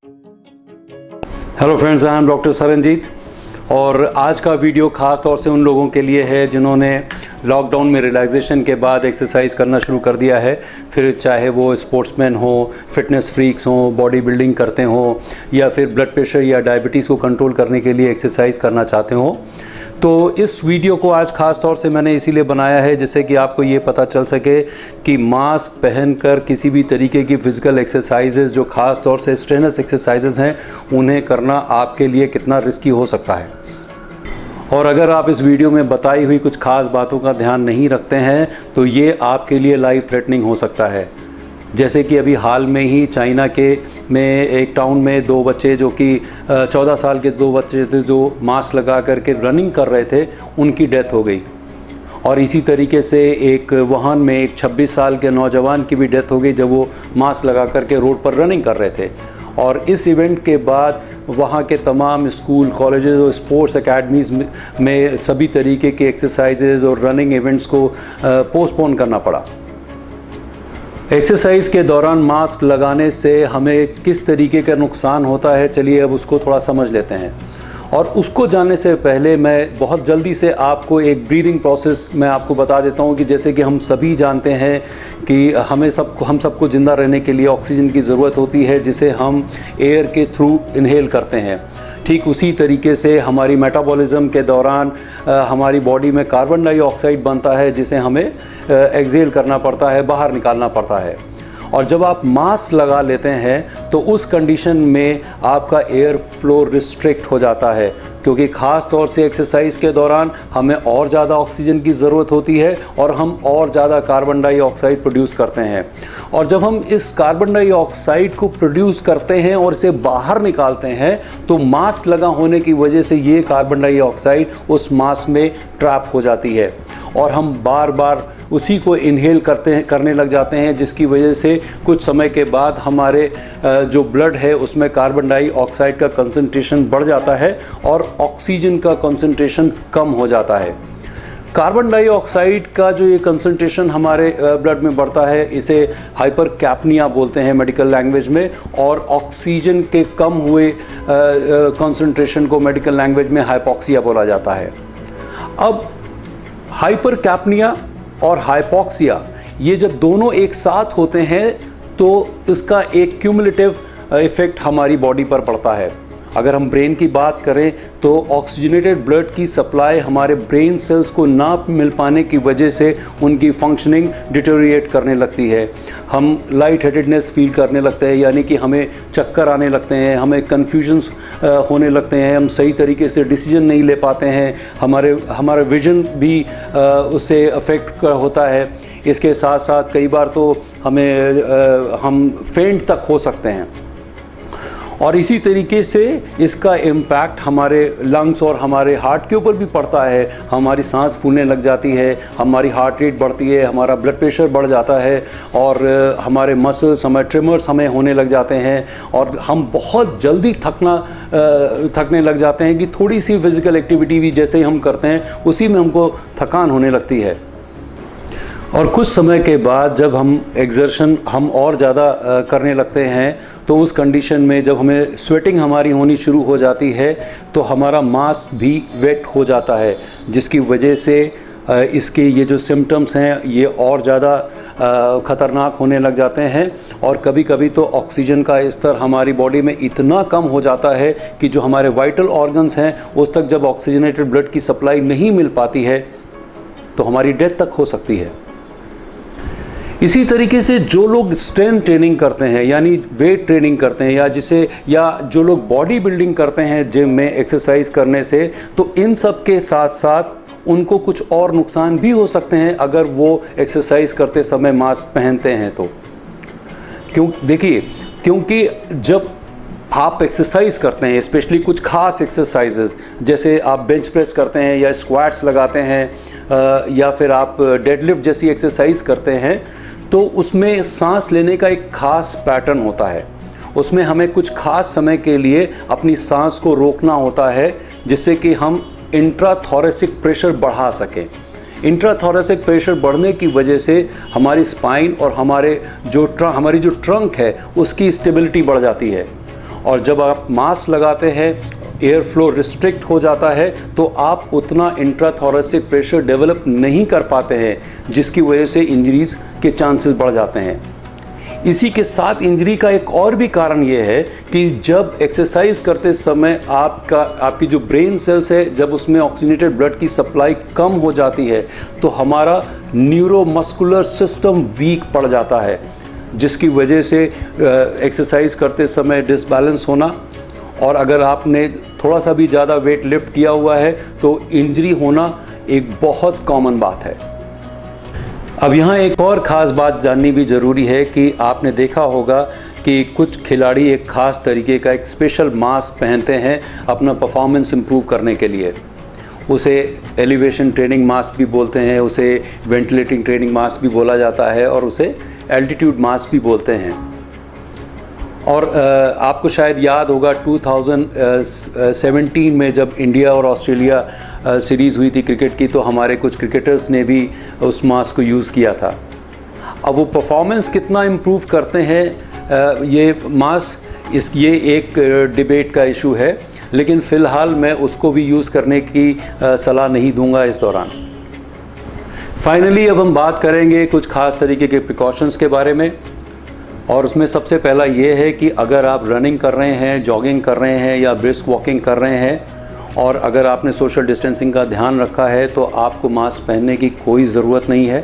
Hello friends, I am doctor Saranjit और आज का वीडियो ख़ास तौर से उन लोगों के लिए है जिन्होंने लॉकडाउन में रिलैक्सेशन के बाद एक्सरसाइज करना शुरू कर दिया है। फिर चाहे वो स्पोर्ट्समैन हो, फिटनेस फ्रीक्स हो, बॉडी बिल्डिंग करते हो या फिर ब्लड प्रेशर या डायबिटीज़ को कंट्रोल करने के लिए एक्सरसाइज करना चाहते हो। तो इस वीडियो को आज ख़ास तौर से मैंने इसीलिए बनाया है जिससे कि आपको ये पता चल सके कि मास्क पहनकर किसी भी तरीके की फ़िज़िकल एक्सरसाइजेज़ जो ख़ास तौर से स्ट्रेनस एक्सरसाइजेज़ हैं उन्हें करना आपके लिए कितना रिस्की हो सकता है। और अगर आप इस वीडियो में बताई हुई कुछ ख़ास बातों का ध्यान नहीं रखते हैं तो ये आपके लिए लाइफ थ्रेटनिंग हो सकता है। जैसे कि अभी हाल में ही चाइना में एक टाउन में दो बच्चे जो कि 14 साल के दो बच्चे थे जो मास्क लगा करके रनिंग कर रहे थे, उनकी डेथ हो गई। और इसी तरीके से एक वुहान में एक 26 साल के नौजवान की भी डेथ हो गई जब वो मास्क लगा करके रोड पर रनिंग कर रहे थे। और इस इवेंट के बाद वहाँ के तमाम स्कूल, कॉलेजेस और स्पोर्ट्स एकेडमीज़ में सभी तरीके के एक्सरसाइजेज और रनिंग इवेंट्स को पोस्टपोन करना पड़ा। एक्सरसाइज के दौरान मास्क लगाने से हमें किस तरीके का नुकसान होता है, चलिए अब उसको थोड़ा समझ लेते हैं। और उसको जानने से पहले मैं बहुत जल्दी से आपको एक ब्रीदिंग प्रोसेस मैं आपको बता देता हूँ कि जैसे कि हम सभी जानते हैं कि हम सबको ज़िंदा रहने के लिए ऑक्सीजन की ज़रूरत होती है जिसे हम एयर के थ्रू इनहेल करते हैं। ठीक उसी तरीके से हमारी मेटाबॉलिज्म के दौरान हमारी बॉडी में कार्बन डाइऑक्साइड बनता है जिसे हमें एक्सहेल करना पड़ता है, बाहर निकालना पड़ता है। और जब आप मास्क लगा लेते हैं तो उस कंडीशन में आपका एयर फ्लो रिस्ट्रिक्ट हो जाता है क्योंकि ख़ास तौर से एक्सरसाइज के दौरान हमें और ज़्यादा ऑक्सीजन की ज़रूरत होती है और हम और ज़्यादा कार्बन डाइऑक्साइड प्रोड्यूस करते हैं। और जब हम इस कार्बन डाइऑक्साइड को प्रोड्यूस करते हैं और इसे बाहर निकालते हैं तो मास्क लगा होने की वजह से ये कार्बन डाइऑक्साइड उस मास्क में ट्रैप हो जाती है और हम बार बार उसी को इनहेल करने लग जाते हैं, जिसकी वजह से कुछ समय के बाद हमारे जो ब्लड है उसमें कार्बन डाइऑक्साइड का कंसंट्रेशन बढ़ जाता है और ऑक्सीजन का कंसंट्रेशन कम हो जाता है। कार्बन डाइऑक्साइड का जो ये कंसंट्रेशन हमारे ब्लड में बढ़ता है इसे हाइपरकैप्निया बोलते हैं मेडिकल लैंग्वेज में, और ऑक्सीजन के कम हुए कंसंट्रेशन को मेडिकल लैंग्वेज में हाइपोक्सिया बोला जाता है। अब हाइपरकैप्निया और हाइपोक्सिया ये जब दोनों एक साथ होते हैं तो इसका एक क्यूमुलेटिव इफ़ेक्ट हमारी बॉडी पर पड़ता है। अगर हम ब्रेन की बात करें तो ऑक्सीजनेटेड ब्लड की सप्लाई हमारे ब्रेन सेल्स को ना मिल पाने की वजह से उनकी फंक्शनिंग डिटेरिएट करने लगती है। हम लाइट हेडेडनेस फील करने लगते हैं, यानी कि हमें चक्कर आने लगते हैं, हमें कन्फ्यूजन्स होने लगते हैं, हम सही तरीके से डिसीजन नहीं ले पाते हैं, हमारा विजन भी उससे अफेक्ट होता है। इसके साथ साथ कई बार तो हम फेंट तक हो सकते हैं। और इसी तरीके से इसका इम्पैक्ट हमारे लंग्स और हमारे हार्ट के ऊपर भी पड़ता है। हमारी सांस फूलने लग जाती है, हमारी हार्ट रेट बढ़ती है, हमारा ब्लड प्रेशर बढ़ जाता है और हमारे मसल्स, हमारे ट्रिमर्स हमें होने लग जाते हैं और हम बहुत जल्दी थकने लग जाते हैं कि थोड़ी सी फिज़िकल एक्टिविटी भी जैसे ही हम करते हैं उसी में हमको थकान होने लगती है। और कुछ समय के बाद जब हम एक्सर्शन और ज़्यादा करने लगते हैं तो उस कंडीशन में जब हमें स्वेटिंग हमारी होनी शुरू हो जाती है तो हमारा मास्क भी वेट हो जाता है, जिसकी वजह से इसके ये जो सिम्टम्स हैं ये और ज़्यादा ख़तरनाक होने लग जाते हैं। और कभी कभी तो ऑक्सीजन का स्तर हमारी बॉडी में इतना कम हो जाता है कि जो हमारे वाइटल ऑर्गन्स हैं उस तक जब ऑक्सीजनेटेड ब्लड की सप्लाई नहीं मिल पाती है तो हमारी डेथ तक हो सकती है। इसी तरीके से जो लोग स्ट्रेंथ ट्रेनिंग करते हैं यानी वेट ट्रेनिंग करते हैं या जो लोग बॉडी बिल्डिंग करते हैं जिम में एक्सरसाइज करने से, तो इन सब के साथ साथ उनको कुछ और नुकसान भी हो सकते हैं अगर वो एक्सरसाइज करते समय मास्क पहनते हैं तो। क्योंकि जब आप एक्सरसाइज करते हैं, स्पेशली कुछ खास एक्सरसाइजेस जैसे आप बेंच प्रेस करते हैं या स्क्वाट्स लगाते हैं या फिर आप डेडलिफ्ट जैसी एक्सरसाइज करते हैं, तो उसमें सांस लेने का एक खास पैटर्न होता है। उसमें हमें कुछ खास समय के लिए अपनी सांस को रोकना होता है जिससे कि हम इंट्राथोरेसिक प्रेशर बढ़ा सकें। इंट्राथोरेसिक प्रेशर बढ़ने की वजह से हमारी स्पाइन और हमारी जो ट्रंक है उसकी स्टेबिलिटी बढ़ जाती है। और जब आप मास्क लगाते हैं एयर फ्लो रिस्ट्रिक्ट हो जाता है तो आप उतना इंट्राथोरेसिक प्रेशर डेवलप नहीं कर पाते हैं, जिसकी वजह से इंजरीज़ के चांसेस बढ़ जाते हैं। इसी के साथ इंजरी का एक और भी कारण ये है कि जब एक्सरसाइज करते समय आपकी जो ब्रेन सेल्स है, जब उसमें ऑक्सीजनेटेड ब्लड की सप्लाई कम हो जाती है तो हमारा न्यूरोमस्कुलर सिस्टम वीक पड़ जाता है, जिसकी वजह से एक्सरसाइज करते समय डिसबैलेंस होना, और अगर आपने थोड़ा सा भी ज़्यादा वेट लिफ्ट किया हुआ है तो इंजरी होना एक बहुत कॉमन बात है। अब यहाँ एक और ख़ास बात जाननी भी ज़रूरी है कि आपने देखा होगा कि कुछ खिलाड़ी एक ख़ास तरीके का एक स्पेशल मास्क पहनते हैं अपना परफॉर्मेंस इम्प्रूव करने के लिए। उसे एलिवेशन ट्रेनिंग मास्क भी बोलते हैं, उसे वेंटिलेटिंग ट्रेनिंग मास्क भी बोला जाता है और उसे एल्टीट्यूड मास्क भी बोलते हैं। और आपको शायद याद होगा 2017 में जब इंडिया और ऑस्ट्रेलिया सीरीज़ हुई थी क्रिकेट की, तो हमारे कुछ क्रिकेटर्स ने भी उस मास्क को यूज़ किया था। अब वो परफॉर्मेंस कितना इम्प्रूव करते हैं ये मास्क, ये एक डिबेट का इशू है, लेकिन फ़िलहाल मैं उसको भी यूज़ करने की सलाह नहीं दूंगा इस दौरान। फाइनली अब हम बात करेंगे कुछ ख़ास तरीके के प्रिकॉशंस के बारे में, और उसमें सबसे पहला ये है कि अगर आप रनिंग कर रहे हैं, जॉगिंग कर रहे हैं या ब्रिस्क वॉकिंग कर रहे हैं और अगर आपने सोशल डिस्टेंसिंग का ध्यान रखा है तो आपको मास्क पहनने की कोई ज़रूरत नहीं है।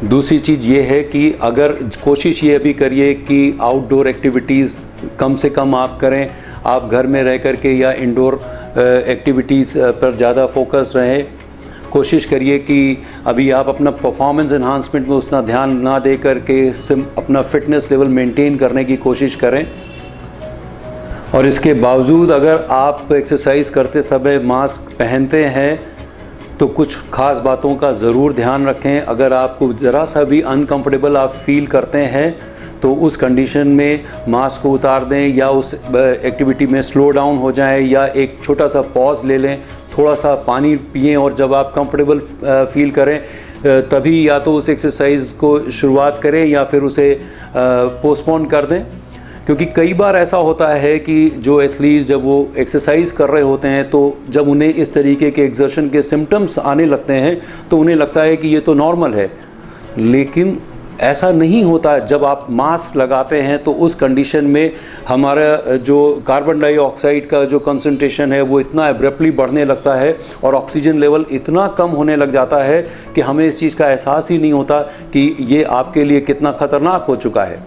दूसरी चीज़ ये है कि अगर कोशिश ये भी करिए कि आउटडोर एक्टिविटीज़ कम से कम आप करें, आप घर में रह कर के या इंडोर एक्टिविटीज़ पर ज़्यादा फोकस रहें। कोशिश करिए कि अभी आप अपना परफॉर्मेंस एनहांसमेंट में उतना ध्यान ना दे करके अपना फिटनेस लेवल मेंटेन करने की कोशिश करें। और इसके बावजूद अगर आप एक्सरसाइज करते समय मास्क पहनते हैं तो कुछ ख़ास बातों का ज़रूर ध्यान रखें। अगर आपको ज़रा सा भी अनकंफर्टेबल आप फील करते हैं तो उस कंडीशन में मास्क को उतार दें या उस एक्टिविटी में स्लो डाउन हो जाएं या एक छोटा सा पॉज ले लें, थोड़ा सा पानी पिएं और जब आप कंफर्टेबल फील करें तभी या तो उस एक्सरसाइज को शुरुआत करें या फिर उसे पोस्टपोन कर दें। क्योंकि कई बार ऐसा होता है कि जो एथलीट जब वो एक्सरसाइज कर रहे होते हैं तो जब उन्हें इस तरीके के एक्सर्शन के सिम्टम्स आने लगते हैं तो उन्हें लगता है कि ये तो नॉर्मल है, लेकिन ऐसा नहीं होता। जब आप मास्क लगाते हैं तो उस कंडीशन में हमारा जो कार्बन डाइऑक्साइड का जो कंसंट्रेशन है वो इतना एब्रप्टली बढ़ने लगता है और ऑक्सीजन लेवल इतना कम होने लग जाता है कि हमें इस चीज़ का एहसास ही नहीं होता कि ये आपके लिए कितना ख़तरनाक हो चुका है।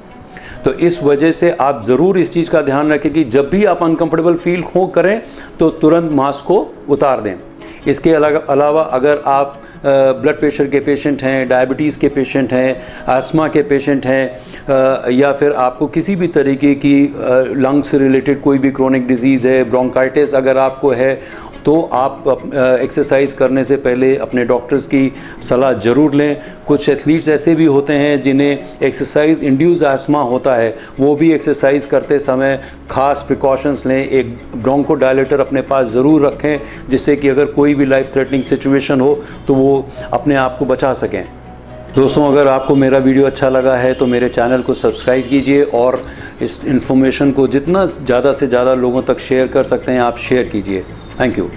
तो इस वजह से आप ज़रूर इस चीज़ का ध्यान रखें कि जब भी आप अनकंफर्टेबल फील हो करें तो तुरंत मास्क को उतार दें। इसके अलावा अगर आप ब्लड प्रेशर के पेशेंट हैं, डायबिटीज़ के पेशेंट हैं, आस्मा के पेशेंट हैं या फिर आपको किसी भी तरीके की लंग्स से रिलेटेड कोई भी क्रोनिक डिजीज़ है, ब्रोंकाइटिस अगर आपको है, तो आप एक्सरसाइज करने से पहले अपने डॉक्टर्स की सलाह ज़रूर लें। कुछ एथलीट्स ऐसे भी होते हैं जिन्हें एक्सरसाइज इंड्यूस आस्मा होता है, वो भी एक्सरसाइज करते समय ख़ास प्रिकॉशंस लें। एक ब्रोंकोडायलेटर अपने पास ज़रूर रखें जिससे कि अगर कोई भी लाइफ थ्रेटनिंग सिचुएशन हो तो वो अपने आप को बचा सकें। दोस्तों, अगर आपको मेरा वीडियो अच्छा लगा है तो मेरे चैनल को सब्सक्राइब कीजिए और इस इन्फॉर्मेशन को जितना ज़्यादा से ज़्यादा लोगों तक शेयर कर सकते हैं आप शेयर कीजिए। Thank you.